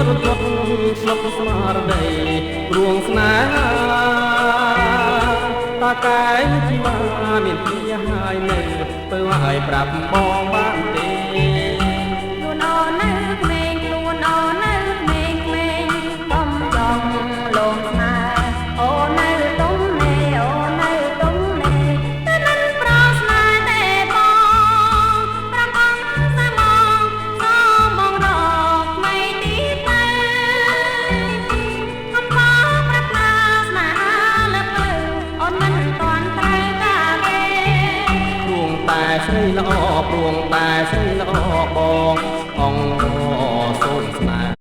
រត់ស្លុកស្មារតីរួងស្នេហាតាកែជីវ៉ាមានពីហើយនៅទៅឲ្យប្រាប់បងបានទេខ្លួនអូននៅក្មេងខ្លួនអូននៅក្មេងក្មេងបំចង់លងស្នេហ៍អូននៅទុំនេអូននៅទុំនេតែមិនប្រស្នេហ៍ទេបងប្រំបងសាមងសូមបងរកไม่ទីទៅខំខំប្រាថ្នាស្នេហាលើកលើអូនមិនតាន់ត្រូវការទេព្រួងតែស្រីល្អព្រួងតែស្រីល្អបងអង្គសូមស្នេ